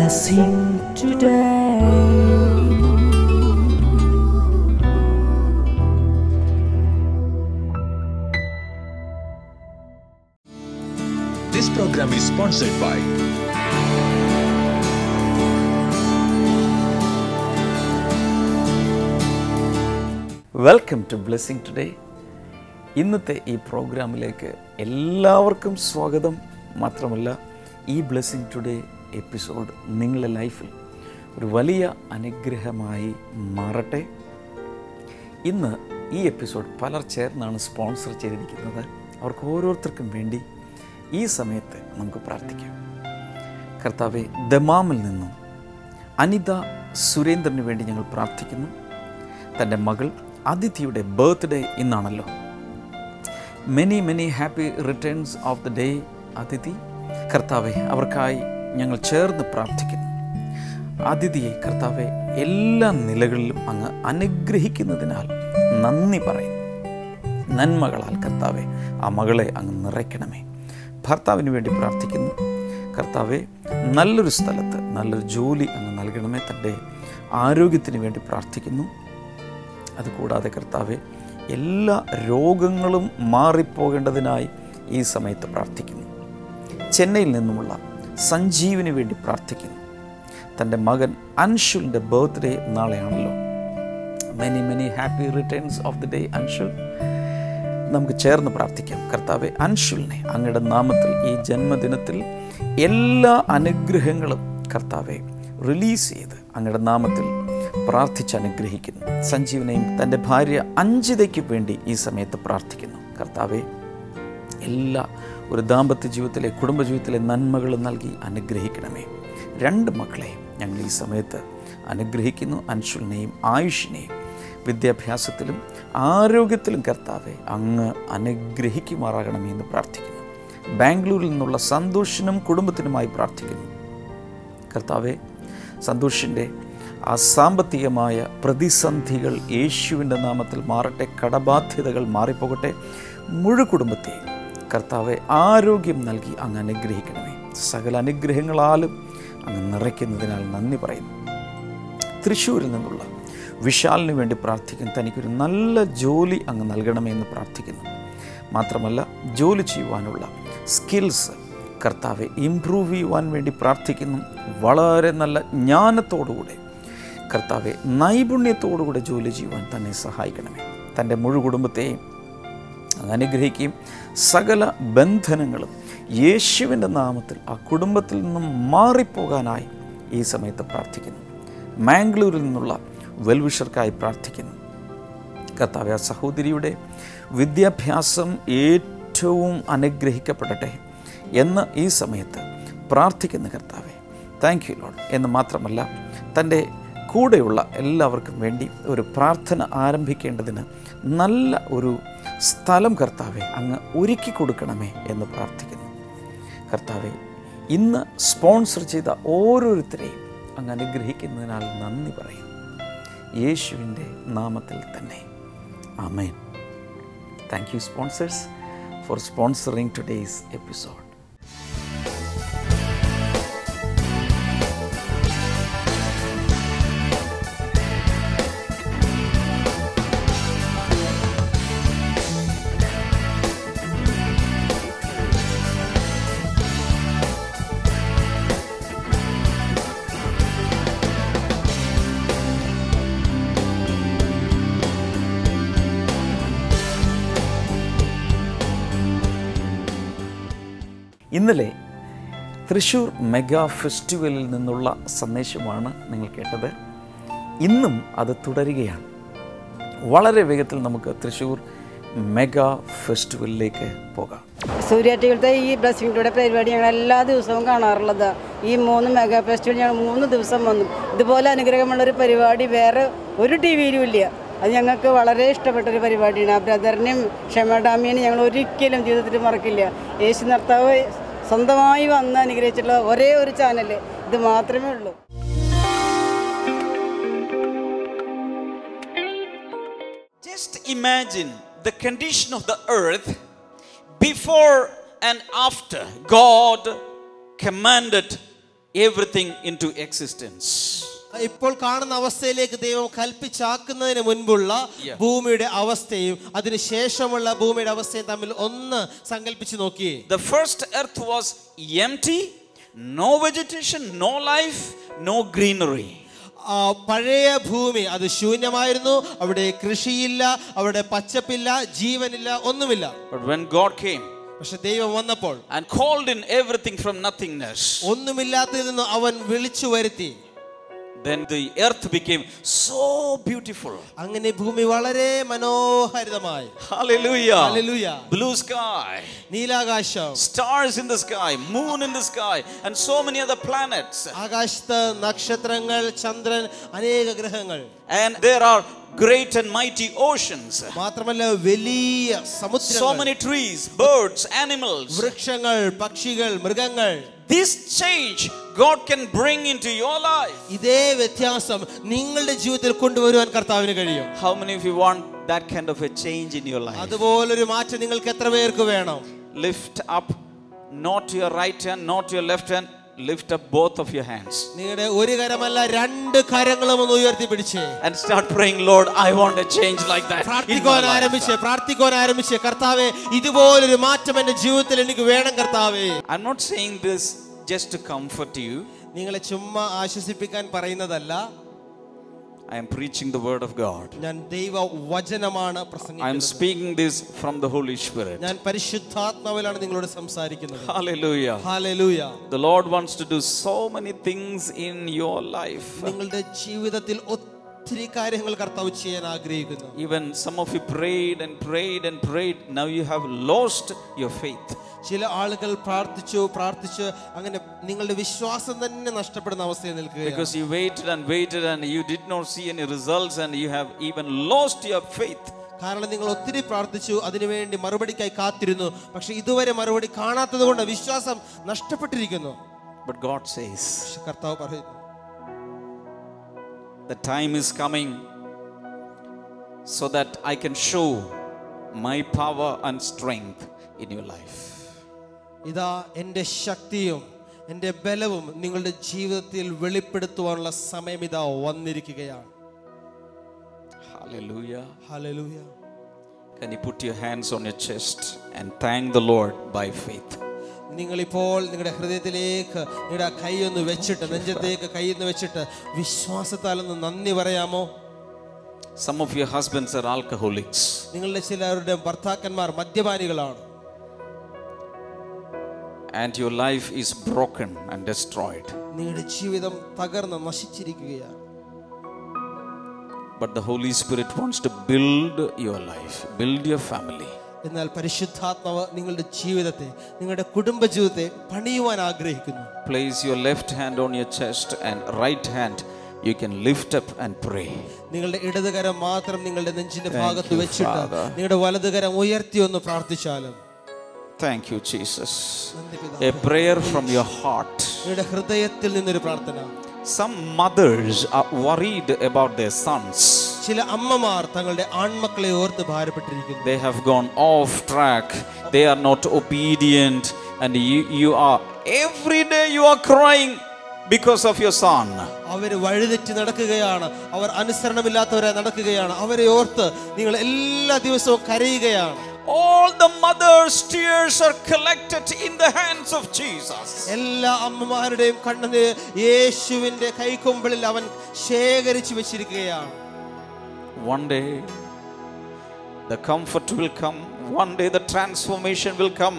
blessing today. This program is sponsored by welcome to blessing today. ഇന്നത്തെ ഈ പ്രോഗ്രാമിലേക്ക് എല്ലാവർക്കും സ്വാഗതം. മാത്രമല്ല, ഈ ബ്ലെസ്സിങ് ടുഡേ എപ്പിസോഡ് നിങ്ങളുടെ ലൈഫിൽ ഒരു വലിയ അനുഗ്രഹമായി മാറട്ടെ. ഇന്ന് ഈ എപ്പിസോഡ് പലർ ചേർന്നാണ് സ്പോൺസർ ചെയ്തിരിക്കുന്നത്. അവർക്ക് ഓരോരുത്തർക്കും വേണ്ടി ഈ സമയത്ത് നമുക്ക് പ്രാർത്ഥിക്കാം. കർത്താവെ, ദമാമിൽ നിന്നും അനിത സുരേന്ദ്രന് വേണ്ടി ഞങ്ങൾ പ്രാർത്ഥിക്കുന്നു. തൻ്റെ മകൾ അതിഥിയുടെ ബർത്ത്ഡേ ഇന്നാണല്ലോ. Many happy returns of the day Aditi. കർത്താവെ, അവർക്കായി ഞങ്ങൾ ചേർന്ന് പ്രാർത്ഥിക്കുന്നു. അതിഥിയെ കർത്താവെ എല്ലാ നിലകളിലും അങ്ങ് അനുഗ്രഹിക്കുന്നതിനാൽ നന്ദി പറയും. നന്മകളാൽ കർത്താവെ ആ മകളെ അങ്ങ് നിറയ്ക്കണമേ. ഭർത്താവിന് വേണ്ടി പ്രാർത്ഥിക്കുന്നു. കർത്താവെ, നല്ലൊരു സ്ഥലത്ത് നല്ലൊരു ജോലി അങ്ങ് നൽകണമേ. തൻ്റെ ആരോഗ്യത്തിന് വേണ്ടി പ്രാർത്ഥിക്കുന്നു. അതുകൂടാതെ കർത്താവെ, എല്ലാ രോഗങ്ങളും മാറിപ്പോകേണ്ടതിനായി ഈ സമയത്ത് പ്രാർത്ഥിക്കുന്നു. ചെന്നൈയിൽ നിന്നുമുള്ള സഞ്ജീവിന് വേണ്ടി പ്രാർത്ഥിക്കുന്നു. തൻ്റെ മകൻ അൻഷുലിൻ്റെ ബർത്ത്ഡേ നാളെയാണല്ലോ. Many happy returns of the day Anshul. നമുക്ക് ചേർന്ന് പ്രാർത്ഥിക്കാം. കർത്താവെ, അൻഷുലിനെ അങ്ങയുടെ നാമത്തിൽ ഈ ജന്മദിനത്തിൽ എല്ലാ അനുഗ്രഹങ്ങളും കർത്താവെ റിലീസ് ചെയ്ത് അങ്ങയുടെ നാമത്തിൽ പ്രാർത്ഥിച്ച് അനുഗ്രഹിക്കുന്നു. സഞ്ജീവനെയും തൻ്റെ ഭാര്യ അഞ്ജിതയ്ക്ക് വേണ്ടി ഈ സമയത്ത് പ്രാർത്ഥിക്കുന്നു. കർത്താവെ, എല്ലാ ഒരു ദാമ്പത്യ ജീവിതത്തിലെ കുടുംബജീവിതത്തിലെ നന്മകൾ നൽകി അനുഗ്രഹിക്കണമേ. 2 മക്കളെയും ഞങ്ങൾ ഈ സമയത്ത് അനുഗ്രഹിക്കുന്നു. അൻഷുലിനെയും ആയുഷിനെയും വിദ്യാഭ്യാസത്തിലും ആരോഗ്യത്തിലും കർത്താവെ അങ്ങ് അനുഗ്രഹിക്കുമാറാകണമേ എന്ന് പ്രാർത്ഥിക്കുന്നു. ബാംഗ്ലൂരിൽ നിന്നുള്ള സന്തോഷിനും കുടുംബത്തിനുമായി പ്രാർത്ഥിക്കുന്നു. കർത്താവെ, സന്തോഷിൻ്റെ ആ സാമ്പത്തികമായ പ്രതിസന്ധികൾ യേശുവിൻ്റെ നാമത്തിൽ മാറട്ടെ. കടബാധ്യതകൾ മാറിപ്പോകട്ടെ. മുഴു കുടുംബത്തെയും കർത്താവെ ആരോഗ്യം നൽകി അങ്ങ് അനുഗ്രഹിക്കണമേ. സകല അനുഗ്രഹങ്ങളാലും അങ്ങ് നിറയ്ക്കുന്നതിനാൽ നന്ദി പറയുന്നു. തൃശ്ശൂരിൽ നിന്നുള്ള വിശാലിന് വേണ്ടി പ്രാർത്ഥിക്കുന്നു. തനിക്കൊരു നല്ല ജോലി അങ്ങ് നൽകണമേ എന്ന് പ്രാർത്ഥിക്കുന്നു. മാത്രമല്ല, ജോലി ചെയ്യുവാനുള്ള സ്കിൽസ് കർത്താവെ ഇംപ്രൂവ് ചെയ്യുവാൻ വേണ്ടി പ്രാർത്ഥിക്കുന്നു. വളരെ നല്ല ജ്ഞാനത്തോടുകൂടെ കർത്താവെ നൈപുണ്യത്തോടുകൂടെ ജോലി ചെയ്യുവാൻ തന്നെ സഹായിക്കണമേ. തൻ്റെ മുഴു കുടുംബത്തെയും അനുഗ്രഹിക്കുകയും സകല ബന്ധനങ്ങളും യേശുവിൻ്റെ നാമത്തിൽ ആ കുടുംബത്തിൽ നിന്നും മാറിപ്പോകാനായി ഈ സമയത്ത് പ്രാർത്ഥിക്കുന്നു. മാംഗ്ലൂരിൽ നിന്നുള്ള വെൽവിഷർക്കായി പ്രാർത്ഥിക്കുന്നു. കർത്താവെ, ആ സഹോദരിയുടെ വിദ്യാഭ്യാസം ഏറ്റവും അനുഗ്രഹിക്കപ്പെടട്ടെ എന്ന് ഈ സമയത്ത് പ്രാർത്ഥിക്കുന്ന കർത്താവെ, താങ്ക് യു ലോർഡ്. എന്ന് മാത്രമല്ല, തൻ്റെ കൂടെയുള്ള എല്ലാവർക്കും വേണ്ടി ഒരു പ്രാർത്ഥന ആരംഭിക്കേണ്ടതിന് നല്ല ഒരു സ്ഥലം കർത്താവെ അങ്ങ് ഒരുക്കി കൊടുക്കണമേ എന്ന് പ്രാർത്ഥിക്കുന്നു. കർത്താവെ, ഇന്ന് സ്പോൺസർ ചെയ്ത ഓരോരുത്തരെയും അങ്ങ് അനുഗ്രഹിക്കുന്നതിനാൽ നന്ദി പറയും. യേശുവിൻ്റെ നാമത്തിൽ തന്നെ ആമേൻ. Thank you sponsors for sponsoring today's episode. ഇന്നലെ തൃശ്ശൂർ മെഗാ ഫെസ്റ്റിവലിൽ നിന്നുള്ള സന്ദേശമാണ് നിങ്ങൾ കേട്ടത്. ഇന്നും അത് തുടരുകയാണ്. വളരെ വേഗത്തിൽ നമുക്ക് തൃശ്ശൂർ മെഗാ ഫെസ്റ്റിവലിലേക്ക് പോകാം. സൂര്യാറ്റികളുടെ ഈ ബ്ലെസ്സിങ് ടുഡേ പരിപാടി ഞങ്ങൾ എല്ലാ ദിവസവും കാണാറുള്ളത്. ഈ 3 മെഗാ ഫെസ്റ്റിവൽ ഞങ്ങൾ 3 ദിവസം വന്നു. ഇതുപോലെ അനുഗ്രഹമുള്ളൊരു പരിപാടി വേറെ ഒരു ടി വിയിലും ഇല്ല. അത് ഞങ്ങൾക്ക് വളരെ ഇഷ്ടപ്പെട്ടൊരു പരിപാടിയാണ്. ആ ബ്രദറിനെയും ക്ഷമഡാമിയെയും ഞങ്ങൾ ഒരിക്കലും ജീവിതത്തിൽ മറക്കില്ല. യേശു കർത്താവ് സ്വന്തമായി വന്ന് അനുഗ്രഹിച്ചിട്ടുള്ള ഒരേ ഒരു ചാനൽ ഇത് മാത്രമേ ഉള്ളൂ. Just imagine the condition of the earth before and after God commanded everything into existence. ഇപ്പോൾ കാണുന്ന അവസ്ഥയിലേക്ക് ദൈവം കൽപ്പിച്ചാക്കുന്നതിന് മുൻപുള്ള ഭൂമിയുടെ അവസ്ഥയും അതിനുശേഷമുള്ള ഭൂമിയുടെ അവസ്ഥയും തമ്മിൽ ഒന്ന് സങ്കല്പിച്ച് നോക്കിയേ. The first earth was empty, no vegetation, no life, no greenery. പഴയ ഭൂമി അത് ശൂന്യമായിരുന്നു. അവിടെ കൃഷിയില്ല, അവിടെ പച്ചപ്പില്ല, ജീവനില്ല, ഒന്നുമില്ല. But when God came പക്ഷെ ദൈവം വന്നപ്പോൾ and called in everything from nothingness, ഒന്നുമില്ലാത്തതിൽ നിന്ന് അവൻ വിളിച്ചു വരുത്തി. then the earth became so beautiful. അങ്ങനെ ഭൂമി വളരെ മനോഹരിതമായി. Hallelujah. Hallelujah. Blue sky, Neelakasham, stars in the sky, moon in the sky, and so many other planets. ആകാശത്ത് നക്ഷത്രങ്ങൾ, ചന്ദ്രൻ, അനേക ഗ്രഹങ്ങൾ. And there are great and mighty oceans. മാത്രമല്ല വലിയ സമുദ്രങ്ങൾ, So many trees, birds, animals. വൃക്ഷങ്ങൾ, പക്ഷികൾ, മൃഗങ്ങൾ. This change God can bring into your life. ഇതേ വ്യത്യാസം നിങ്ങളുടെ ജീവിതത്തിൽ കൊണ്ടുവരുവാൻ കർത്താവിന് കഴിയും. How many of you want that kind of a change in your life? അതുപോലൊരു മാറ്റം നിങ്ങൾക്ക് എത്ര പേർക്ക് വേണം? Lift up not your right hand, not your left hand. Lift up both of your hands നിങ്ങളുടെ ഒരു കരമല്ല രണ്ട് കരങ്ങളും ഒന്ന് ഉയർത്തി പിടിച്ചേ and start praying, Lord, I want a change like that. പ്രാർത്ഥിക്കാൻ ആരംഭിച്ചേ. കർത്താവേ, ഇതുപോലൊരു മാറ്റം എന്റെ ജീവിതത്തിൽ എനിക്ക് വേണം കർത്താവേ. I'm not saying this just to comfort you. നിങ്ങളെ ചുമ്മാ ആശ്വസിപ്പിക്കാൻ പറയുന്നതല്ല. I am preaching the word of God. ഞാൻ ദൈവ വചനമാണ് പ്രസംഗിക്കുന്നത്. I am speaking this from the Holy Spirit. ഞാൻ പരിശുദ്ധാത്മാവിലാണ് നിങ്ങളോട് സംസാരിക്കുന്നത്. Hallelujah. Hallelujah. The Lord wants to do so many things in your life. നിങ്ങളുടെ ജീവിതത്തിൽ ഒത്തിരി കാര്യങ്ങൾ കർത്താവ് ചെയ്യാൻ ആഗ്രഹിക്കുന്നു. Even some of you prayed and prayed and prayed. Now you have lost your faith. ചില ആളുകൾ പ്രാർത്ഥിച്ചു അങ്ങനെ നിങ്ങളുടെ വിശ്വാസം തന്നെ നഷ്ടപ്പെടുന്ന അവസ്ഥയിൽ നിൽക്കുകയാണ്. Because you waited and waited and you did not see any results and you have even lost your faith. കാരണം നിങ്ങൾ ഒത്തിരി പ്രാർത്ഥിച്ചു, അതിനുവേണ്ടി മറുപടിക്കായി കാത്തിരുന്നു, പക്ഷെ ഇതുവരെ മറുപടി കാണാത്തത് കൊണ്ട് വിശ്വാസം നഷ്ടപ്പെട്ടിരിക്കുന്നു. But God says, കർത്താവ് പറയുന്നു, the time is coming so that I can show my power and strength in your life. ഇതാ എൻ്റെ ശക്തിയും എൻ്റെ ബലവും നിങ്ങളുടെ ജീവിതത്തിൽ വെളിപ്പെടുത്തുവാനുള്ള സമയം ഇതാ വന്നിരിക്കുകയാണ്. Hallelujah. Hallelujah. Can you put your hands on your chest and thank the Lord by faith? നിങ്ങളിപ്പോൾ നിങ്ങളുടെ ഹൃദയത്തിലേക്ക് നിങ്ങളുടെ കൈയൊന്ന് വെച്ചിട്ട്, നെഞ്ചത്തേക്ക് കൈയൊന്ന് വെച്ചിട്ട് വിശ്വാസത്താൽ ഒന്ന് നന്ദി പറയാമോ? Some of your husbands are alcoholics. നിങ്ങളുടെ ചിലരുടെ ഭർത്താക്കന്മാർ മദ്യപാനികളാണ്. And your life is broken and destroyed. നിങ്ങളുടെ ജീവിതം തകർന്ന് നശിച്ചിരിക്കുകയാണ്. But the Holy Spirit wants to build your life, build your family. എന്നാൽ പരിശുദ്ധാത്മാവ് നിങ്ങളുടെ ജീവിതത്തെ, നിങ്ങളുടെ കുടുംബ ജീവിതത്തെ പണിയുവാൻ ആഗ്രഹിക്കുന്നു. Place your left hand on your chest and right hand you can lift up and pray. നിങ്ങളുടെ ഇടതുകരം മാത്രം നിങ്ങളുടെ നെഞ്ചിന്റെ ഭാഗത്ത് വെച്ചിട്ട് നിങ്ങളുടെ വലതുകരം ഉയർത്തി ഒന്ന് പ്രാർത്ഥിച്ചാലും. Thank you, Jesus. A prayer from your heart. നിങ്ങളുടെ ഹൃദയത്തിൽ നിന്നൊരു പ്രാർത്ഥന. Some mothers are worried about their sons. ചില അമ്മമാർ തങ്ങളുടെ ആൺമക്കളെ ഓർത്ത് ഭാരപ്പെട്ടിരിക്കുന്നു. They have gone off track. They are not obedient and you are every day you are crying because of your son. അവർ വഴിതെറ്റി നടക്കുകയാണ്, അവർ അനുസരണമില്ലാത്തവരായി നടക്കുകയാണ്. അവരെ ഓർത്ത് നിങ്ങൾ എല്ലാ ദിവസവും കരയുകയാണ്. All the mothers' tears are collected in the hands of Jesus. എല്ലാ അമ്മമാരുടെയും കണ്ണുനീർ യേശുവിന്റെ കൈക്കൊമ്പിളിൽ അവൻ ശേഖരിച്ചു വെച്ചിരിക്കുകയാണ്. One day the comfort will come. One day the transformation will come.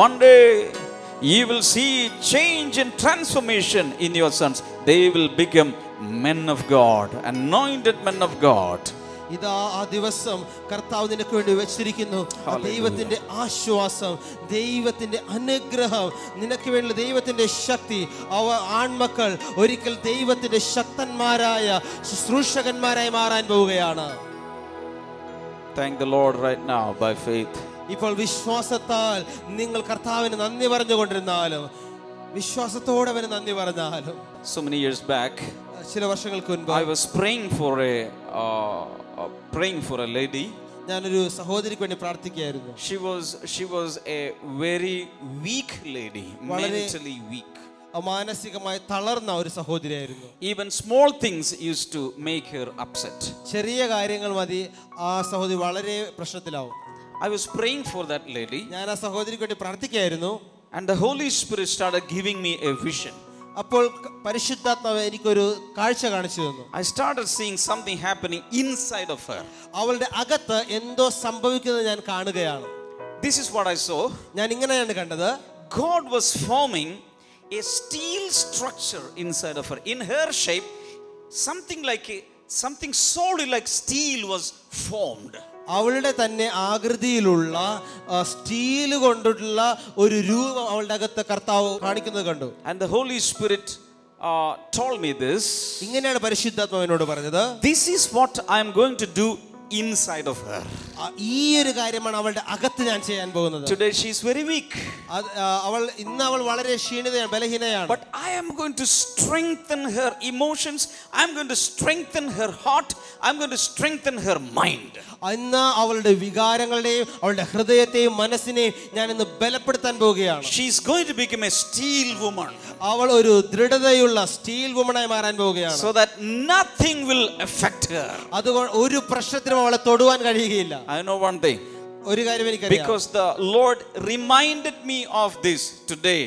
One day you will see change and transformation in your sons. They will become men of God, anointed men of God. ഇതാ ആ ദിവസം കർത്താവ് നിനക്ക് വേണ്ടി വെച്ചിരിക്കുന്നു. ദൈവത്തിന്റെ ആശ്വാസം, ദൈവത്തിന്റെ അനുഗ്രഹം, നിനക്ക് വേണ്ടി ദൈവത്തിന്റെ ശക്തി. അവ ആൺമക്കൾ ഒരിക്കൽ ദൈവത്തിന്റെ ശക്തന്മാരായ ശുശ്രൂഷകന്മാരായി മാറാൻ പോവുകയാണ്. Thank the Lord right now by faith. ഇപ്പോൾ വിശ്വാസത്താൽ നിങ്ങൾ കർത്താവിന് നന്ദി പറഞ്ഞുകൊണ്ടിരുന്നാലും, വിശ്വാസത്തോടെ അവന് നന്ദി പറഞ്ഞാലും. So many years back, ചില വർഷങ്ങൾക്ക് മുൻപ് I was praying for a lady. ഞാനൊരു സഹോദരിക്ക് വേണ്ടി പ്രാർത്ഥിക്കുകയായിരുന്നു. She was a very weak lady, mentally weak. മാനസികമായി തളർന്ന ഒരു സഹോദരിയായിരുന്നു. Even small things used to make her upset. ചെറിയ കാര്യങ്ങൾ മതി ആ സഹോദരി വളരെ പ്രശ്നത്തിലാവും. I was praying for that lady. ഞാൻ ആ സഹോദരിക്ക് വേണ്ടി പ്രാർത്ഥിക്കുകയായിരുന്നു. And the Holy Spirit started giving me a vision. അപ്പോൾ പരിശുദ്ധാത്മാവ് എനിക്കൊരു കാഴ്ച കാണിച്ചു തന്നു. I started seeing something happening inside of her. അവളുടെ അകത്ത് എന്തോ സംഭവിക്കുന്നത് ഞാൻ കാണുകയാണ്. This is what I saw. ഞാൻ ഇങ്ങനെയാണ് കണ്ടത്. God was forming a steel structure inside of her. In her shape, something solid like steel was formed. അവളുടെ തന്നെ ആകൃതിയിലുള്ള സ്റ്റീൽ കൊണ്ടുള്ള ഒരു രൂപം അവളുടെ അകത്ത് കർത്താവ് കാണിക്കുന്നത് കണ്ടു. And the Holy Spirit told me this. ഇങ്ങനെയാണ് പരിശുദ്ധാത്മാവ് എന്നോട് പറഞ്ഞത്. This is what I am going to do inside of her. ഈ ഒരു കാര്യമാണ് അവളുടെ അകത്ത് ഞാൻ ചെയ്യാൻ പോകുന്നത്. Today she is very weak. ഇന്ന് അവൾ വളരെ ക്ഷീണിതയാണ്, ബലഹീനയാണ്. But I am going to strengthen her emotions. I am going to strengthen her heart. I am going to strengthen her mind. ഇന്ന് അവളുടെ വികാരങ്ങളുടെയും അവളുടെ ഹൃദയത്തെയും മനസ്സിനെയും ഞാൻ ഇന്ന് ബലപ്പെടുത്താൻ പോവുകയാണ്. She is going to become a steel woman. അവൾ ഒരു ദൃഢതയുള്ള സ്റ്റീൽ വുമണായി മാറാൻ പോവുകയാണ്. So that nothing will affect her. അതുകൊണ്ട് ഒരു പ്രശ്നത്തിനും അവളെ തൊടുവാൻ കഴിയുകയില്ല. I know one thing. ഒരു കാര്യം എനിക്കറിയാം. Because the Lord reminded me of this today.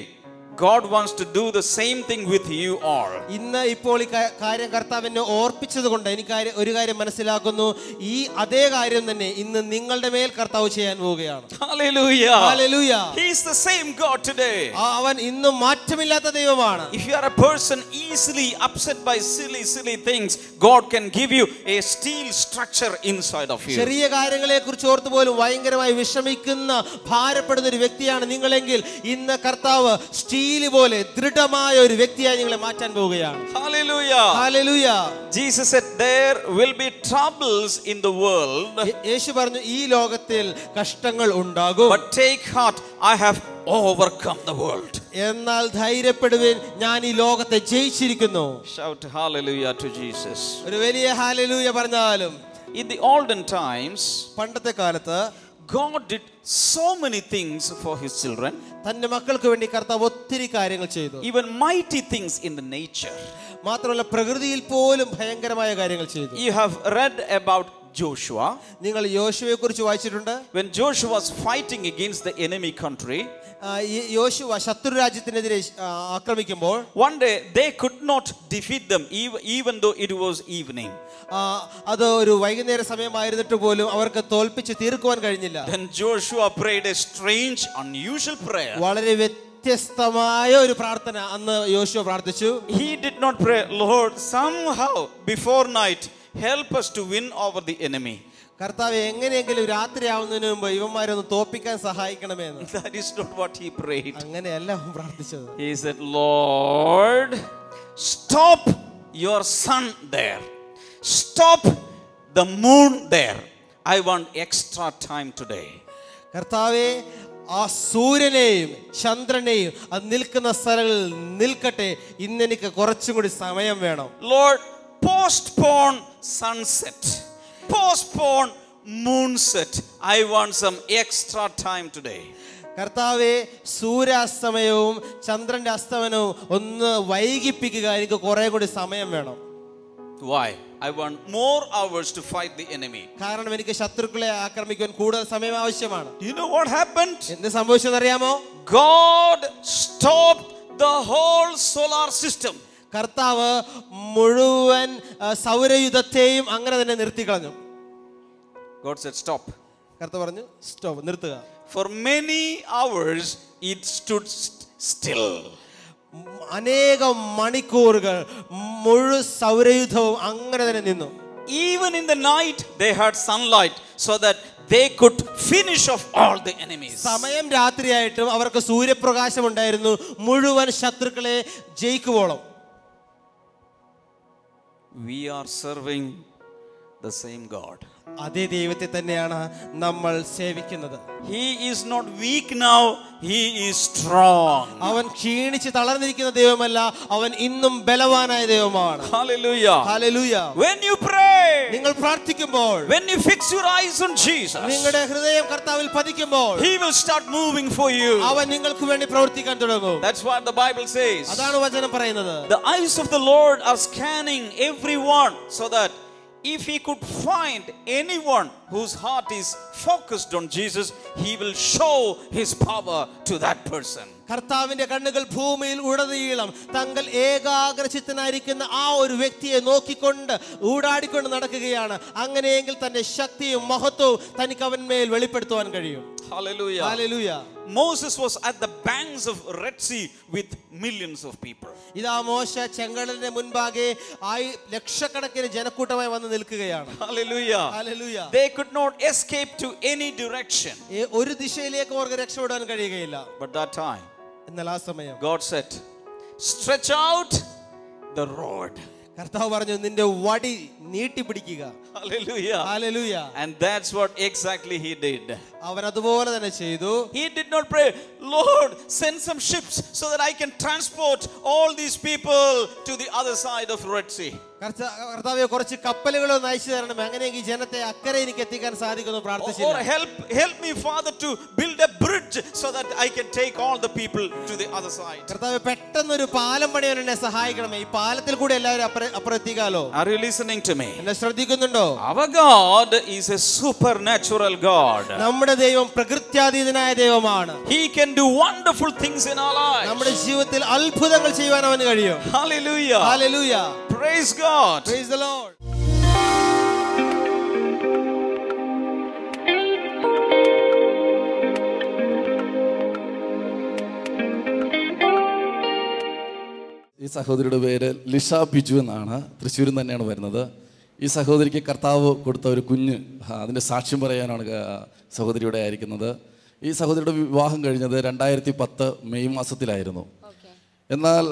God wants to do the same thing with you all. ഇന്ന് ഇപ്പോൾ ഈ കാര്യം കർത്താവ് എന്നെ ഓർപ്പിച്ചത് കൊണ്ട് എനിക്ക് ഒരു കാര്യം മനസ്സിലാക്കുന്നു. ഈ അതേ കാര്യം തന്നെ ഇന്ന് നിങ്ങളുടെ മേൽ കർത്താവ് ചെയ്യാൻ പോവുകയാണ്. Hallelujah. Hallelujah. He is the same God today. അവൻ ഇന്നും മാറ്റമില്ലാത്ത ദൈവമാണ്. If you are a person easily upset by silly things, God can give you a steel structure inside of you. ചെറിയ കാര്യങ്ങളെ കുറിച്ച് ഓർത്ത് പോലും ഭയങ്കരമായി വിഷമിക്കുന്ന ഭാരപ്പെടുന്ന ഒരു വ്യക്തിയാണ് നിങ്ങളെങ്കിൽ ഇന്ന് കർത്താവ് സ്റ്റീൽ പോലെ ദൃഢമായ ഒരു വ്യക്തിയായി നിങ്ങളെ മാറ്റാൻ പോവുകയാണ്. Hallelujah. Hallelujah. Jesus said there will be troubles in the world. യേശു പറഞ്ഞു ഈ ലോകത്തിൽ കഷ്ടങ്ങൾ ഉണ്ടാകും. But take heart, I have overcome the world. എന്നാൽ ധൈര്യപ്പെടുവിൻ, ഞാൻ ഈ ലോകത്തെ ജയിച്ചിരിക്കുന്നു. Shout hallelujah to Jesus. ഒരു വലിയ ഹല്ലേലൂയ പറഞ്ഞാലും. In the olden times, പണ്ടത്തെ കാലത്ത് God did so many things for his children. തന്റെ മക്കൾക്ക് വേണ്ടി കർത്താവ് ഒത്തിരി കാര്യങ്ങൾ ചെയ്തു. Even mighty things in the nature. മാത്രമല്ല പ്രകൃതിയിൽ പോലും ഭയങ്കരമായ കാര്യങ്ങൾ ചെയ്തു. You have read about Joshua. നിങ്ങൾ യോശുവയെ കുറിച്ച് വായിച്ചിട്ടുണ്ട്. When Joshua was fighting against the enemy country, യോശുവ ശത്രു രാജ്യത്തിനെതിരെ ആക്രമിക്കുമ്പോൾ one day they could not defeat them even though it was evening. അത് ഒരു വൈകുന്നേര സമയമായിരുന്നിട്ട് പോലും അവർക്ക് തോൽപ്പിച്ച് തീർക്കുവാൻ കഴിഞ്ഞില്ല. Then Joshua prayed a strange unusual prayer. വളരെ വ്യത്യസ്തമായ ഒരു പ്രാർത്ഥന അന്ന് യോശുവ പ്രാർത്ഥിച്ചു. He did not pray, Lord, somehow before night help us to win over the enemy. കർത്താവ് എങ്ങനെയെങ്കിലും രാത്രിയാവുന്നതിന് മുമ്പ് ഇവന്മാരൊന്ന് തോൽപ്പിക്കാൻ സഹായിക്കണമെന്ന്. That is not what he prayed. അങ്ങനെയല്ല അവൻ പ്രാർത്ഥിച്ചത്. He said, Lord, stop your sun there. Stop the moon there. I want extra time today. കർത്താവേ ആ സൂര്യനെയും ചന്ദ്രനെയും അത് നിൽക്കുന്ന സ്ഥലങ്ങളിൽ നിൽക്കട്ടെ, ഇന്നെനിക്ക് കുറച്ചും കൂടി സമയം വേണം. Lord, postpone sunset. Postpone moonset. I want some extra time today. കർത്താവേ സൂര്യാസ്തമയവും ചന്ദ്രന്റെ അസ്തമനവും ഒന്ന് വൈകിപ്പിക്കുക, എനിക്ക് കുറെ കൂടി സമയം വേണം. Why? I want more hours to fight the enemy. കാരണം എനിക്ക് ശത്രുക്കളെ ആക്രമിക്കാൻ കൂടുതൽ സമയം ആവശ്യമാണ്. You know what happened? എന്ത് സംഭവിച്ചെന്ന് അറിയാമോ? God stopped the whole solar system. കർത്താവ് മുഴുവൻ സൗരയുധത്തെയും അങ്ങനെ തന്നെ നിർത്തിക്കളഞ്ഞു. God said stop. കർത്താവ് പറഞ്ഞു സ്റ്റോപ്പ്, നിർത്തുക. For many hours it stood still. അനേകം മണിക്കൂറുകൾ മുഴു സൗരയുധവും അങ്ങനെ തന്നെ നിന്നു. Even in the night they had sunlight so that they could finish off all the enemies. സമയം രാത്രിയായിട്ടും അവർക്ക് സൂര്യപ്രകാശം ഉണ്ടായിരുന്നു മുഴുവൻ ശത്രുക്കളെ ജയിക്കുവോളം. We are serving the same God. അതേ ദൈവത്തെ തന്നെയാണ് നമ്മൾ സേവിക്കുന്നത്. He is not weak now, he is strong. അവൻ ക്ഷീണിച്ച് തളർന്നിരിക്കുന്ന ദൈവമല്ല, അവൻ ഇന്നും ബലവാനായ ദൈവമാണ്. Hallelujah. Hallelujah. When you pray, നിങ്ങൾ പ്രാർത്ഥിക്കുമ്പോൾ, when you fix your eyes on Jesus, നിങ്ങളുടെ ഹൃദയം കർത്താവിൽ പതിക്കുമ്പോൾ, he will start moving for you. അവൻ നിങ്ങൾക്ക് വേണ്ടി പ്രവർത്തിക്കാൻ തുടങ്ങും. That's what the Bible says. അതാണ് വചനം പറയുന്നത്. The eyes of the Lord are scanning everyone, so that if he could find anyone whose heart is focused on Jesus, he will show his power to that person. കർത്താവിന്റെ കണ്ണുകൾ ഭൂമിയിൽ ഉടനീളം തങ്ങൾ ഏകാഗ്രചിത്തനായിരിക്കുന്ന ആ ഒരു വ്യക്തിയെ നോക്കിക്കൊണ്ട് ഊടാടിക്കൊണ്ട് നടക്കുകയാണ്. അങ്ങനെയെങ്കിൽ തന്റെ ശക്തിയും മഹത്വവും തനിക്ക് അവന്മേൽ വെളിപ്പെടുത്തുവാൻ കഴിയും. Hallelujah. Hallelujah. Moses was at the banks of Red Sea with millions of people. ഇതാ മോശ ചെങ്കടലിന്റെ മുൻപാകെ ലക്ഷക്കണക്കിന് ജനക്കൂട്ടമായി വന്ന് നിൽക്കുകയാണ്. Hallelujah. Hallelujah. They could not escape to any direction. ഒരു ദിശയിലേക്ക് അവർക്ക് രക്ഷപ്പെടാൻ കഴിയുകയില്ല. But that time, എന്നാൽ ആ സമയം God said, stretch out the rod. കർത്താവ് പറഞ്ഞു, നിന്റെ വടി നീട്ടി പിടിക്കുക. Hallelujah. Hallelujah. And that's what exactly he did. അവൻ അതുപോലെ തന്നെ ചെയ്തു. He did not pray, Lord, send some ships so that I can transport all these people to the other side of Red Sea. കർത്താവേ, കുറച്ച് കപ്പലുകളൊന്ന് അയച്ചു തരണം, അങ്ങനെയെങ്കിൽ ജനത്തെ അക്കരെ എനിക്ക് എത്തിക്കാൻ സാധിക്കുമെന്ന് പ്രാർത്ഥിച്ചില്ല. Or help me, Father, to build a bridge so that I can take all the people to the other side. കർത്താവേ, പെട്ടെന്നൊരു പാലം പണിയാൻ എന്നെ സഹായിക്കണമേ, ഈ പാലത്തിൽ കൂടി എല്ലാവരും അപ്പുറം എത്തിക്കാലോ. Are you listening to me? എന്നെ ശ്രദ്ധിക്കുന്നുണ്ടോ? Our God is a supernatural God. നമ്മുടെ ദൈവം പ്രകൃത്യാതീതനായ ദൈവമാണ്. He can do wonderful things in our lives. നമ്മുടെ ജീവിതത്തിൽ അത്ഭുതങ്ങൾ ചെയ്യുവാൻ അവന് കഴിയും. Hallelujah. Hallelujah. Praise God. Praise the Lord. ഈ സഹോദരിയുടെ പേര് ലിഷ ബിജു എന്നാണ്. തൃശ്ശൂരിൽ നിന്ന് തന്നെയാണ് വരുന്നത്. ഈ സഹോദരിക്ക് കർത്താവ് കൊടുത്ത ഒരു കുഞ്ഞ്, അതിൻ്റെ സാക്ഷ്യം പറയാനാണ് സഹോദരിയുടെ ആയിരിക്കുന്നത്. ഈ സഹോദരിയുടെ വിവാഹം കഴിഞ്ഞത് 2010 മെയ് മാസത്തിലായിരുന്നു. എന്നാൽ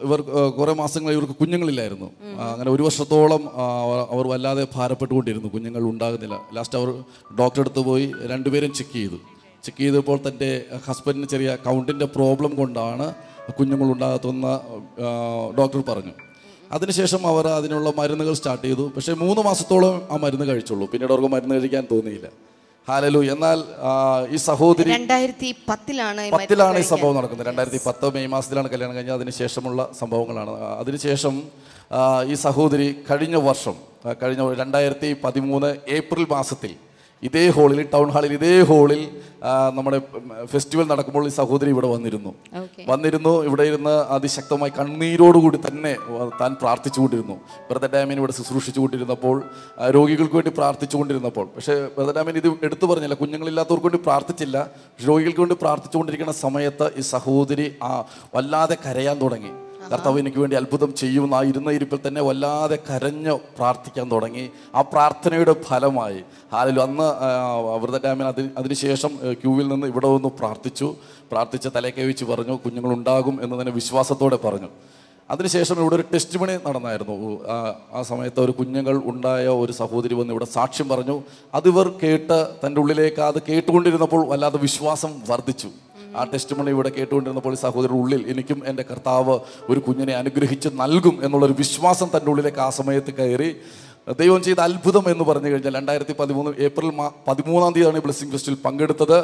ഇവർ കുറേ മാസങ്ങൾ ഇവർക്ക് കുഞ്ഞുങ്ങളില്ലായിരുന്നു. അങ്ങനെ 1 വർഷത്തോളം അവർ വല്ലാതെ ഭാരപ്പെട്ടുകൊണ്ടിരുന്നു, കുഞ്ഞുങ്ങൾ ഉണ്ടാകുന്നില്ല. ലാസ്റ്റ് അവർ ഡോക്ടറെ അടുത്ത് പോയി 2 പേരും ചെക്ക് ചെയ്തപ്പോൾ തൻ്റെ ഹസ്ബൻഡിന് ചെറിയ കൗണ്ടിൻ്റെ പ്രോബ്ലം കൊണ്ടാണ് കുഞ്ഞുങ്ങൾ ഉണ്ടാകത്തുന്ന ഡോക്ടർ പറഞ്ഞു. അതിനുശേഷം അവർ അതിനുള്ള മരുന്നുകൾ സ്റ്റാർട്ട് ചെയ്തു. പക്ഷേ 3 മാസത്തോളം ആ മരുന്ന് കഴിച്ചുള്ളൂ. പിന്നീട് അവർക്ക് മരുന്ന് കഴിക്കാൻ തോന്നിയില്ല. ഹല്ലേലൂയ. എന്നാൽ ഈ സഹോദരി 2010 ഈ സംഭവം നടക്കുന്നത്. 2010 മെയ് മാസത്തിലാണ് കല്യാണം കഴിഞ്ഞത്. അതിനുശേഷമുള്ള സംഭവങ്ങളാണ്. അതിനുശേഷം ഈ സഹോദരി കഴിഞ്ഞ 2013 ഏപ്രിൽ മാസത്തിൽ ഇതേ ഹോളിൽ, ടൗൺ ഹാളിൽ, ഇതേ ഹോളിൽ നമ്മുടെ ഫെസ്റ്റിവൽ നടക്കുമ്പോൾ ഈ സഹോദരി ഇവിടെ വന്നിരുന്നു. ഇവിടെ ഇരുന്ന് അതിശക്തമായി കണ്ണീരോടുകൂടി തന്നെ താൻ പ്രാർത്ഥിച്ചുകൊണ്ടിരുന്നു. ബ്രദർ ഡാമിൻ ഇവിടെ ശുശ്രൂഷിച്ചുകൊണ്ടിരുന്നപ്പോൾ, രോഗികൾക്ക് വേണ്ടി പ്രാർത്ഥിച്ചുകൊണ്ടിരുന്നപ്പോൾ. പക്ഷേ ബ്രദർ ഡാമിൻ ഇത് എടുത്തു പറഞ്ഞില്ല, കുഞ്ഞുങ്ങളില്ലാത്തവർക്ക് വേണ്ടി പ്രാർത്ഥിച്ചില്ല. രോഗികൾക്ക് വേണ്ടി പ്രാർത്ഥിച്ചുകൊണ്ടിരിക്കുന്ന സമയത്ത് ഈ സഹോദരി വല്ലാതെ കരയാൻ തുടങ്ങി. കർത്താവ് എനിക്ക് വേണ്ടി അത്ഭുതം ചെയ്യുമെന്ന് ആ ഇരുന്ന ഇരിപ്പിൽ തന്നെ വല്ലാതെ കരഞ്ഞ് പ്രാർത്ഥിക്കാൻ തുടങ്ങി. ആ പ്രാർത്ഥനയുടെ ഫലമായി അന്ന് ബ്രദർ ഡാമിൻ അതിനുശേഷം ക്യൂവിൽ നിന്ന് ഇവിടെ വന്ന് പ്രാർത്ഥിച്ച് തലയ്ക്കൈ വെച്ച് പറഞ്ഞു കുഞ്ഞുങ്ങളുണ്ടാകും എന്ന് തന്നെ വിശ്വാസത്തോടെ പറഞ്ഞു. അതിനുശേഷം ഇവിടെ ഒരു ടെസ്റ്റ് മണി നടന്നായിരുന്നു. ആ സമയത്ത് ഒരു കുഞ്ഞുങ്ങൾ ഉണ്ടായ ഒരു സഹോദരി വന്ന് ഇവിടെ സാക്ഷ്യം പറഞ്ഞു. അതിവർ കേട്ട് തൻ്റെ ഉള്ളിലേക്ക് അത് കേട്ടുകൊണ്ടിരുന്നപ്പോൾ വല്ലാതെ വിശ്വാസം വർദ്ധിച്ചു. ആ ടെസ്റ്റ് മണി ഇവിടെ കേട്ടുകൊണ്ടിരുന്നപ്പോൾ ഈ സഹോദരിയുടെ ഉള്ളിൽ എനിക്കും എൻ്റെ കർത്താവ് ഒരു കുഞ്ഞിനെ അനുഗ്രഹിച്ച് നൽകും എന്നുള്ളൊരു വിശ്വാസം തൻ്റെ ഉള്ളിലേക്ക് ആ സമയത്ത് കയറി. ദൈവം ചെയ്ത അത്ഭുതം എന്ന് പറഞ്ഞു കഴിഞ്ഞാൽ 2013 ഏപ്രിൽ 13-ാം തീയതിയാണ് ഈ ബ്ലെസ്സിംഗ് ഫെസ്റ്റിൽ പങ്കെടുത്തത്.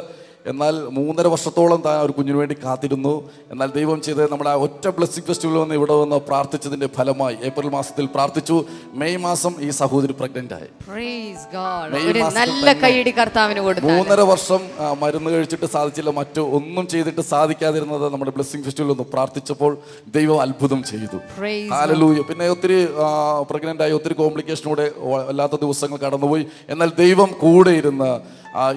എന്നാൽ 3.5 വർഷത്തോളം താൻ ഒരു കുഞ്ഞിന് വേണ്ടി കാത്തിരുന്നു. എന്നാൽ ദൈവം ചെയ്ത് നമ്മുടെ ആ ഒറ്റ ബ്ലെസ്സിംഗ് ഫെസ്റ്റിവൽ വന്ന് ഇവിടെ വന്ന് പ്രാർത്ഥിച്ചതിൻ്റെ ഫലമായി ഏപ്രിൽ മാസത്തിൽ പ്രാർത്ഥിച്ചു. മെയ് മാസം ഈ സഹോദരി പ്രഗ്നന്റ് ആയി. 3.5 വർഷം മരുന്ന് കഴിച്ചിട്ട് സാധിച്ചില്ല, ഒന്നും ചെയ്തിട്ട് സാധിക്കാതിരുന്നത് നമ്മുടെ ബ്ലെസ്സിംഗ് ഫെസ്റ്റിവൽ ഒന്ന് പ്രാർത്ഥിച്ചപ്പോൾ ദൈവം അത്ഭുതം ചെയ്തു. ഹല്ലേലൂയ. പിന്നെ ഒത്തിരി പ്രഗ്നന്റ് ആയി, ഒത്തിരി കോംപ്ലിക്കേഷനോടെ വല്ലാത്ത ദിവസങ്ങൾ കടന്നുപോയി. എന്നാൽ ദൈവം കൂടെ ഇരുന്ന്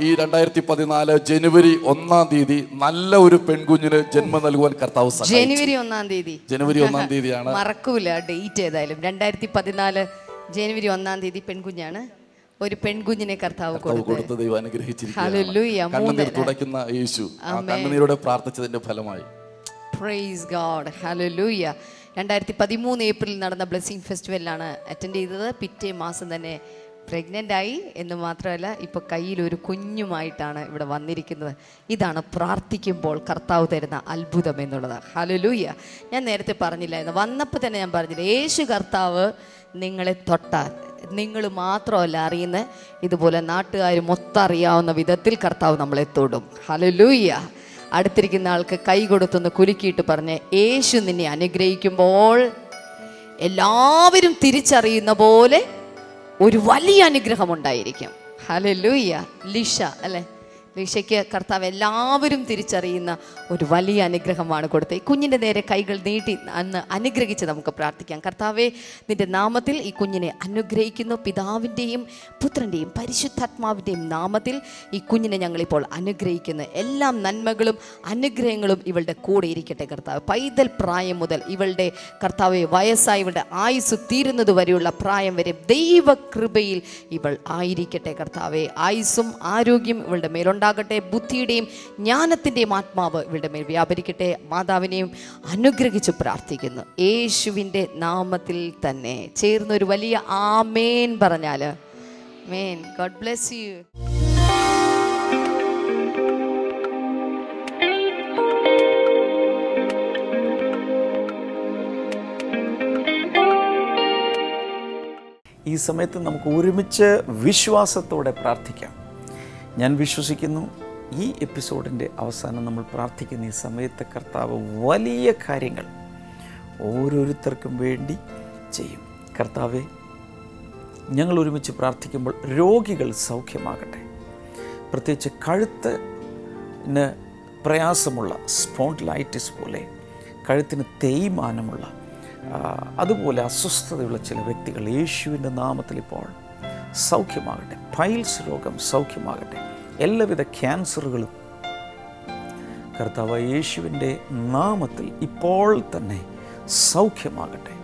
ഈ 2014 ജനുവരി 1-ാം തീയതി നല്ല ഒരു പെൺകുഞ്ഞിന് ജന്മം നൽകുവാൻ കർത്താവ് ജനുവരി 1-ാം തീയതിയാണ്, മറക്കൂല ഡേറ്റ്. ഏതായാലും 2014 ജനുവരി 1-ാം തീയതി പെൺകുഞ്ഞാണ്. ഒരു പെൺകുഞ്ഞിനെ കർത്താവ് കൊടുത്ത് ദൈവം അനുഗ്രഹിച്ചിരിക്കുകയാണ്. കണ്ണുനീർ തുടയ്ക്കുന്ന യേശു കണ്ണുനീരോടെ പ്രാർത്ഥിച്ചതിന്റെ ഫലമായി. Praise God. ഹല്ലേലൂയ. 2013 ഏപ്രിൽ നടന്ന ബ്ലെസ്സിംഗ് ഫെസ്റ്റിവലിലാണ് അറ്റൻഡ് ചെയ്തത്. പിറ്റേ മാസം തന്നെ പ്രഗ്നൻ്റ് ആയി എന്ന് മാത്രമല്ല ഇപ്പോൾ കയ്യിലൊരു കുഞ്ഞുമായിട്ടാണ് ഇവിടെ വന്നിരിക്കുന്നത്. ഇതാണ് പ്രാർത്ഥിക്കുമ്പോൾ കർത്താവ് തരുന്ന അത്ഭുതം എന്നുള്ളത്. ഹല്ലേലൂയ. ഞാൻ നേരത്തെ പറഞ്ഞില്ലായിരുന്നു, വന്നപ്പോൾ തന്നെ ഞാൻ പറഞ്ഞില്ല, യേശു കർത്താവ് നിങ്ങളെ തൊട്ടാൽ നിങ്ങൾ മാത്രമല്ല അറിയുന്നത്, ഇതുപോലെ നാട്ടുകാർ മൊത്തം അറിയാവുന്ന വിധത്തിൽ കർത്താവ് നമ്മളെ തൊടും. ഹല്ലേലൂയ. അടുത്തിരിക്കുന്ന ആൾക്ക് കൈ കൊടുത്തൊന്ന് കുലുക്കിയിട്ട് പറഞ്ഞ്, യേശു നിന്നെ അനുഗ്രഹിക്കുമ്പോൾ എല്ലാവരും തിരിച്ചറിയുന്ന പോലെ ഒരു വലിയ അനുഗ്രഹം ഉണ്ടായിരിക്കും. ഹല്ലേലൂയ. ലിഷ അല്ലേ, ലിഷയ്ക്ക് കർത്താവ് എല്ലാവരും തിരിച്ചറിയുന്ന ഒരു വലിയ അനുഗ്രഹമാണ് കൊടുത്തത്. ഈ കുഞ്ഞിൻ്റെ നേരെ കൈകൾ നീട്ടി അന്ന് അനുഗ്രഹിച്ച് നമുക്ക് പ്രാർത്ഥിക്കാം. കർത്താവേ, നിൻ്റെ നാമത്തിൽ ഈ കുഞ്ഞിനെ അനുഗ്രഹിക്കുന്നു. പിതാവിൻ്റെയും പുത്രൻ്റെയും പരിശുദ്ധാത്മാവിൻ്റെയും നാമത്തിൽ ഈ കുഞ്ഞിനെ ഞങ്ങളിപ്പോൾ അനുഗ്രഹിക്കുന്നു. എല്ലാ നന്മകളും അനുഗ്രഹങ്ങളും ഇവളുടെ കൂടെ ഇരിക്കട്ടെ കർത്താവ്. പൈതൽ പ്രായം മുതൽ ഇവളുടെ കർത്താവെ വയസ്സായി ഇവളുടെ ആയുസ് തീരുന്നത് വരെയുള്ള പ്രായം വരെ ദൈവകൃപയിൽ ഇവൾ ആയിരിക്കട്ടെ കർത്താവെ. ആയുസ്സും ആരോഗ്യം ഇവളുടെ മേലുണ്ടാകട്ടെ. ബുദ്ധിയുടെയും ജ്ഞാനത്തിൻ്റെയും ആത്മാവ് ഇവളുടെ മേൽ വ്യാപരിക്കട്ടെ. മാതാവിനെയും അനുഗ്രഹിച്ച് പ്രാർത്ഥിക്കുന്നു യേശുവിൻ്റെ നാമത്തിൽ തന്നെ. ചേർന്നൊരു വലിയ ആമേൻ പറഞ്ഞാൽ ആമേൻ. God bless U. ഈ സമയത്ത് നമുക്ക് ഒരുമിച്ച് വിശ്വാസത്തോടെ പ്രാർത്ഥിക്കാം. ഞാൻ വിശ്വസിക്കുന്നു ഈ എപ്പിസോഡിൻ്റെ അവസാനം നമ്മൾ പ്രാർത്ഥിക്കുന്ന ഈ സമയത്ത് കർത്താവ് വലിയ കാര്യങ്ങൾ ഓരോരുത്തർക്കും വേണ്ടി ചെയ്യും. കർത്താവെ, ഞങ്ങൾ ഒരുമിച്ച് പ്രാർത്ഥിക്കുമ്പോൾ രോഗികൾ സൗഖ്യമാകട്ടെ. പ്രത്യേകിച്ച് കഴുത്തിന് പ്രയാസമുള്ള സ്പോണ്ടിലൈറ്റിസ് പോലെ, കഴുത്തിന് തേയ്മാനമുള്ള അതുപോലെ അസ്വസ്ഥതയുള്ള ചില വ്യക്തികൾ യേശുവിൻ്റെ നാമത്തിൽ ഇപ്പോൾ സൗഖ്യമാകട്ടെ. പൈൽസ് രോഗം സൗഖ്യമാകട്ടെ. എല്ലാവിധ ക്യാൻസറുകളും കർത്താവ് യേശുവിൻ്റെ നാമത്തിൽ ഇപ്പോൾ തന്നെ സൗഖ്യമാകട്ടെ.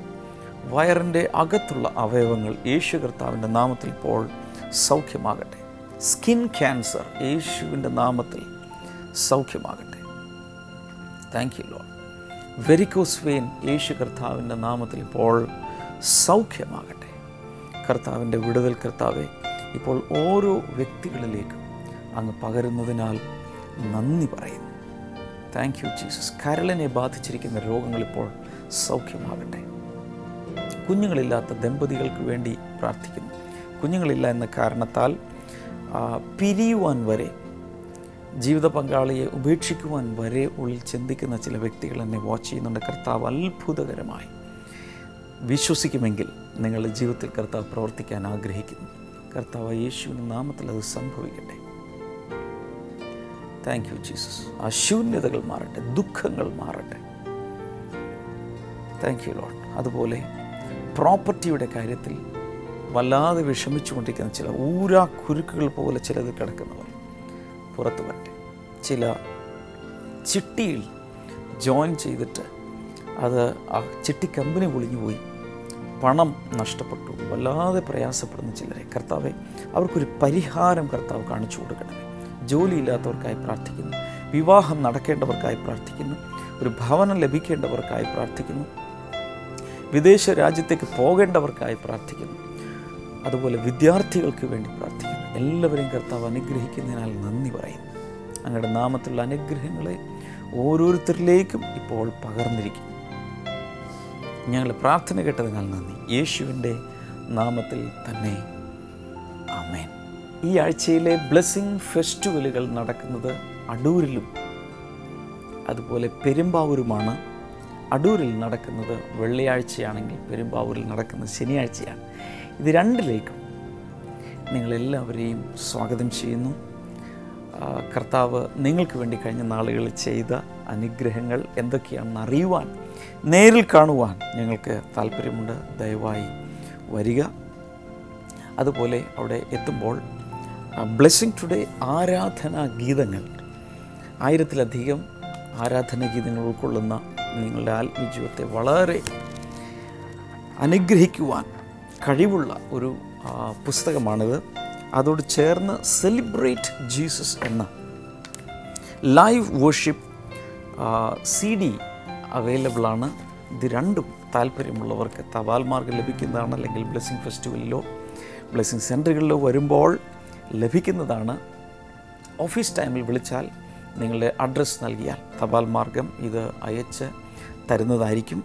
വയറിൻ്റെ അകത്തുള്ള അവയവങ്ങൾ യേശു കർത്താവിൻ്റെ നാമത്തിൽ ഇപ്പോൾ സൗഖ്യമാകട്ടെ. സ്കിൻ ക്യാൻസർ യേശുവിൻ്റെ നാമത്തിൽ സൗഖ്യമാകട്ടെ. Thank you lord. Varicose vein യേശു കർത്താവിൻ്റെ നാമത്തിൽ ഇപ്പോൾ സൗഖ്യമാകട്ടെ. കർത്താവിൻ്റെ വിടുതൽ കർത്താവെ ഇപ്പോൾ ഓരോ വ്യക്തികളിലേക്കും അങ്ങ് പകരുന്നതിനാൽ നന്ദി പറയുന്നു. Thank you Jesus. കരളിനെ ബാധിച്ചിരിക്കുന്ന രോഗങ്ങളിപ്പോൾ സൗഖ്യമാകട്ടെ. കുഞ്ഞുങ്ങളില്ലാത്ത ദമ്പതികൾക്ക് വേണ്ടി പ്രാർത്ഥിക്കുന്നു. കുഞ്ഞുങ്ങളില്ല എന്ന കാരണത്താൽ പിരിയുവാൻ വരെ, ജീവിത പങ്കാളിയെ ഉപേക്ഷിക്കുവാൻ വരെ ഉള്ളിൽ ചിന്തിക്കുന്ന ചില വ്യക്തികൾ എന്നെ വാച്ച് ചെയ്യുന്നുണ്ട്. കർത്താവ് അത്ഭുതകരമായി വിശ്വസിക്കുമെങ്കിൽ നിങ്ങളുടെ ജീവിതത്തിൽ കർത്താവ് പ്രവർത്തിക്കാൻ ആഗ്രഹിക്കുന്നു. കർത്താവ് യേശുവിൻ്റെ നാമത്തിൽ അത് സംഭവിക്കട്ടെ. Thank you Jesus. ആ ശൂന്യതകൾ മാറട്ടെ, ദുഃഖങ്ങൾ മാറട്ടെ. Thank you Lord. അതുപോലെ പ്രോപ്പർട്ടിയുടെ കാര്യത്തിൽ വല്ലാതെ വിഷമിച്ചുകൊണ്ടിരിക്കുന്ന ചില ഊരാ കുരുക്കുകൾ പോലെ ചിലത് കിടക്കുന്നവർ പുറത്തു വരട്ടെ. ചില ചിട്ടിയിൽ ജോയിൻ ചെയ്തിട്ട് അത് ആ ചിട്ടി കമ്പനി പൊളിഞ്ഞുപോയി, പണം നഷ്ടപ്പെട്ടു, വല്ലാതെ പ്രയാസപ്പെടുന്ന ചിലരെ കർത്താവെ അവർക്കൊരു പരിഹാരം കർത്താവ് കാണിച്ചു കൊടുക്കണമേ. ജോലിയില്ലാത്തവർക്കായി പ്രാർത്ഥിക്കുന്നു. വിവാഹം നടക്കേണ്ടവർക്കായി പ്രാർത്ഥിക്കുന്നു. ഒരു ഭവനം ലഭിക്കേണ്ടവർക്കായി പ്രാർത്ഥിക്കുന്നു. വിദേശ രാജ്യത്തേക്ക് പോകേണ്ടവർക്കായി പ്രാർത്ഥിക്കുന്നു. അതുപോലെ വിദ്യാർത്ഥികൾക്ക് വേണ്ടി പ്രാർത്ഥിക്കുന്നു. എല്ലാവരെയും കർത്താവ് അനുഗ്രഹിക്കുന്നതിനാൽ നന്ദി പറയുന്നു. അങ്ങയുടെ നാമത്തിലുള്ള അനുഗ്രഹങ്ങളെ ഓരോരുത്തരിലേക്കും ഇപ്പോൾ പകർന്നിരിക്കുന്നു. ഞങ്ങളുടെ പ്രാർത്ഥന കേട്ടതിനാൽ നന്ദി. യേശുവിൻ്റെ നാമത്തിൽ തന്നെ ആമേൻ. ഈ ആഴ്ചയിലെ ബ്ലെസ്സിങ് ഫെസ്റ്റിവലുകൾ നടക്കുന്നത് അടൂരിലും അതുപോലെ പെരുമ്പാവൂരുമാണ്. അടൂരിൽ നടക്കുന്നത് വെള്ളിയാഴ്ചയാണെങ്കിൽ പെരുമ്പാവൂരിൽ നടക്കുന്നത് ശനിയാഴ്ചയാണ്. ഇത് രണ്ടിലേക്കും നിങ്ങളെല്ലാവരെയും സ്വാഗതം ചെയ്യുന്നു. കർത്താവ് നിങ്ങൾക്ക് വേണ്ടി കഴിഞ്ഞ നാളുകളിൽ ചെയ്ത അനുഗ്രഹങ്ങൾ എന്തൊക്കെയാണെന്ന് അറിയുവാൻ, നേരിൽ കാണുവാൻ ഞങ്ങൾക്ക് താല്പര്യമുണ്ട്. ദയവായി വരിക. അതുപോലെ അവിടെ എത്തുമ്പോൾ ബ്ലെസ്സിങ് ടുഡേ ആരാധനാ ഗീതങ്ങൾ, 1000-ലധികം ആരാധനാ ഗീതങ്ങൾ ഉൾക്കൊള്ളുന്ന നിങ്ങളുടെ ആത്മജീവിതത്തെ വളരെ അനുഗ്രഹിക്കുവാൻ കഴിവുള്ള ഒരു പുസ്തകമാണിത്. അതോട് ചേർന്ന് സെലിബ്രേറ്റ് ജീസസ് എന്ന ലൈവ് വർഷിപ്പ് CD അവൈലബിളാണ്. ഇത് രണ്ടും താല്പര്യമുള്ളവർക്ക് തപാൽ മാർഗം ലഭിക്കുന്നതാണ്. അല്ലെങ്കിൽ ബ്ലെസ്സിങ് ഫെസ്റ്റിവലിലോ ബ്ലെസ്സിങ് സെൻറ്ററുകളിലോ വരുമ്പോൾ ലഭിക്കുന്നതാണ്. ഓഫീസ് ടൈമിൽ വിളിച്ചാൽ നിങ്ങളുടെ അഡ്രസ്സ് നൽകിയാൽ തപാൽ മാർഗം ഇത് അയച്ച് തരുന്നതായിരിക്കും.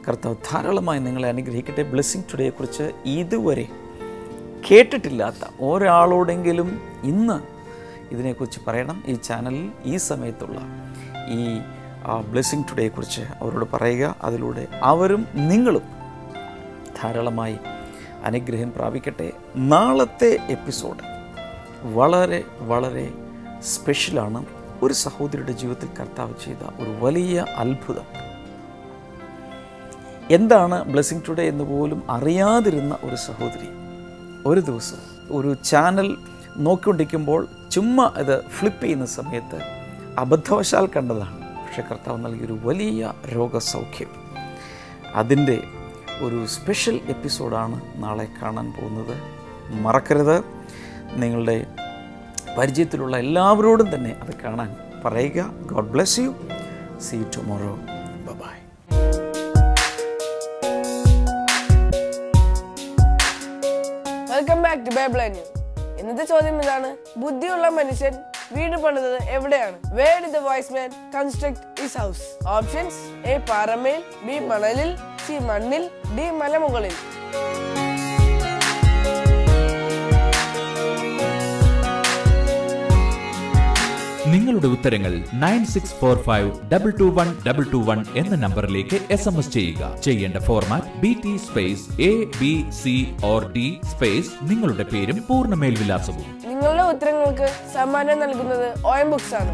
കർത്താവ് ധാരാളമായി നിങ്ങളെ അനുഗ്രഹിക്കട്ടെ. ബ്ലെസ്സിങ് ടുഡേയെക്കുറിച്ച് ഇതുവരെ കേട്ടിട്ടില്ലാത്ത ഒരാളോടെങ്കിലും ഇന്ന് ഇതിനെക്കുറിച്ച് പറയണം. ഈ ചാനലിൽ ഈ സമയത്തുള്ള ഈ ബ്ലെസ്സിങ് ടുഡേയെക്കുറിച്ച് അവരോട് പറയുക. അതിലൂടെ അവരും നിങ്ങളും ധാരാളമായി അനുഗ്രഹം പ്രാപിക്കട്ടെ. നാളത്തെ എപ്പിസോഡ് വളരെ വളരെ സ്പെഷ്യലാണ്. ഒരു സഹോദരിയുടെ ജീവിതത്തിൽ കർത്താവ് ചെയ്ത ഒരു വലിയ അത്ഭുതം. എന്താണ് ബ്ലെസ്സിങ് ടുഡേ എന്ന് പോലും അറിയാതിരുന്ന ഒരു സഹോദരി ഒരു ദിവസം ഒരു ചാനൽ നോക്കിക്കൊണ്ടിരിക്കുമ്പോൾ ചുമ്മാ ഇത് ഫ്ലിപ്പ് ചെയ്യുന്ന സമയത്ത് അബദ്ധവശാൽ കണ്ടതാണ്. പക്ഷേ കർത്താവ് നൽകിയൊരു വലിയ രോഗസൗഖ്യം. അതിൻ്റെ ഒരു സ്പെഷ്യൽ എപ്പിസോഡാണ് നാളെ കാണാൻ പോകുന്നത്. മറക്കരുത്. നിങ്ങളുടെ പരിചയത്തിലുള്ള എല്ലാവരോടും തന്നെ അത് കാണാൻ പറയുക. God bless you. See you tomorrow. Bye. Welcome back to Bible new. ഇന്നത്തെ ചോദ്യം ഇതാണ്: ബുദ്ധിയുള്ള മനുഷ്യൻ വീട് പണിതത് എവിടെയാണ്? Where did the wise man construct his house? Options: A പാറമേൽ, ബി മണലിൽ, സി മണ്ണിൽ, ഡി മലമുകളിൽ. നിങ്ങളുടെ ഉത്തരങ്ങൾ 9645221221 എന്ന നമ്പറിലേക്ക് SMS ചെയ്യുക. ചെയ്യേണ്ട format BT space ABC/D space നിങ്ങളുടെ പേരും പൂർണ്ണ മേൽവിലാസവും. നിങ്ങളുടെ ഉത്തരങ്ങൾക്ക് സമ്മാനം നൽകുന്നത് OM ബുക്സ് ആണ്.